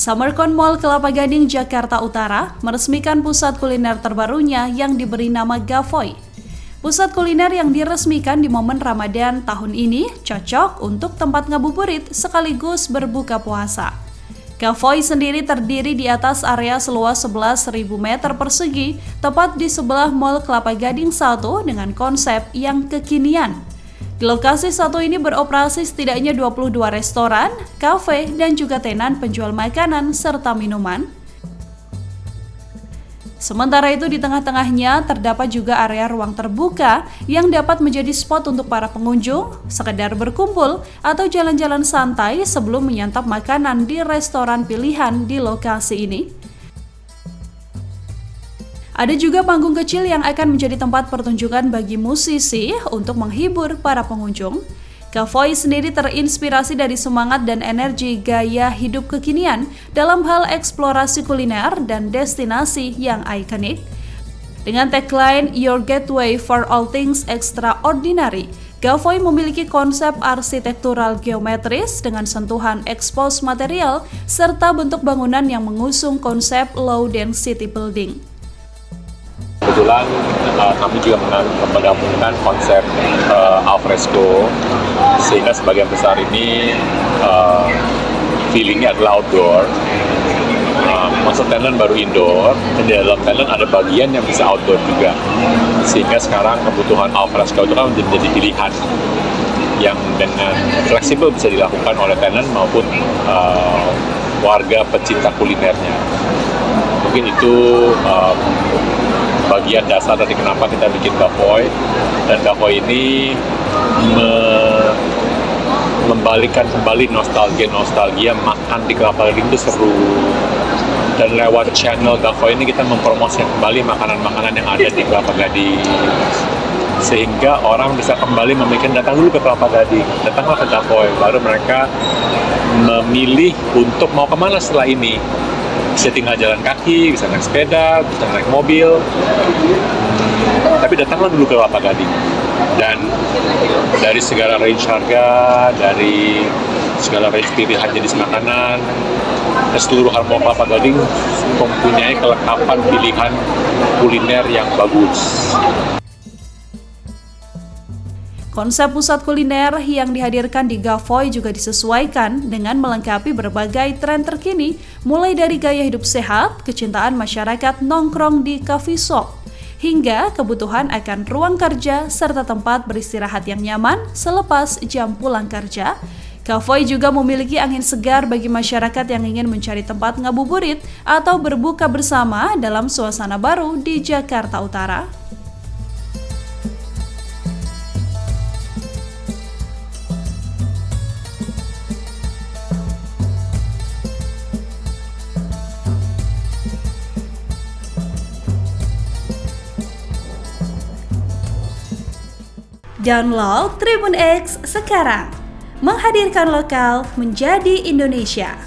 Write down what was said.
Summercon Mall Kelapa Gading, Jakarta Utara meresmikan pusat kuliner terbarunya yang diberi nama Gavoy. Pusat kuliner yang diresmikan di momen Ramadan tahun ini cocok untuk tempat ngabuburit sekaligus berbuka puasa. Gavoy sendiri terdiri di atas area seluas 11.000 meter persegi, tepat di sebelah Mall Kelapa Gading 1 dengan konsep yang kekinian. Di lokasi satu ini beroperasi setidaknya 22 restoran, kafe, dan juga tenan penjual makanan serta minuman. Sementara itu di tengah-tengahnya terdapat juga area ruang terbuka yang dapat menjadi spot untuk para pengunjung, sekedar berkumpul atau jalan-jalan santai sebelum menyantap makanan di restoran pilihan di lokasi ini. Ada juga panggung kecil yang akan menjadi tempat pertunjukan bagi musisi untuk menghibur para pengunjung. Gavoy sendiri terinspirasi dari semangat dan energi gaya hidup kekinian dalam hal eksplorasi kuliner dan destinasi yang ikonik. Dengan tagline Your Gateway for All Things Extraordinary, Gavoy memiliki konsep arsitektural geometris dengan sentuhan expose material serta bentuk bangunan yang mengusung konsep low density building. Kebetulan kami juga menggabungkan konsep alfresco, sehingga sebagian besar ini feelingnya adalah outdoor. Masuk tenan baru indoor, dan di dalam tenan ada bagian yang bisa outdoor juga. Sehingga sekarang kebutuhan alfresco itu kan menjadi pilihan yang dengan fleksibel bisa dilakukan oleh tenan maupun warga pecinta kulinernya. Mungkin itu bagian dasar dari kenapa kita bikin Gavoy, dan Gavoy ini membalikan kembali nostalgia makan di Kelapa Gading itu seru. Dan lewat channel Gavoy ini kita mempromosikan kembali makanan-makanan yang ada di Kelapa Gading, sehingga orang bisa kembali memikirkan datang dulu ke Kelapa Gading, datanglah ke Gavoy, baru mereka memilih untuk mau kemana setelah ini. Bisa tinggal jalan kaki, bisa naik sepeda, bisa naik mobil, tapi datanglah dulu ke Kelapa Gading. Dan dari segala range harga, dari segala range pilihan jenis makanan, keseluruhan Mall Kelapa Gading mempunyai kelengkapan pilihan kuliner yang bagus. Konsep pusat kuliner yang dihadirkan di Gavoy juga disesuaikan dengan melengkapi berbagai tren terkini, mulai dari gaya hidup sehat, kecintaan masyarakat nongkrong di coffee shop, hingga kebutuhan akan ruang kerja serta tempat beristirahat yang nyaman selepas jam pulang kerja. Gavoy juga memiliki angin segar bagi masyarakat yang ingin mencari tempat ngabuburit atau berbuka bersama dalam suasana baru di Jakarta Utara. Download Tribun X sekarang, menghadirkan lokal menjadi Indonesia.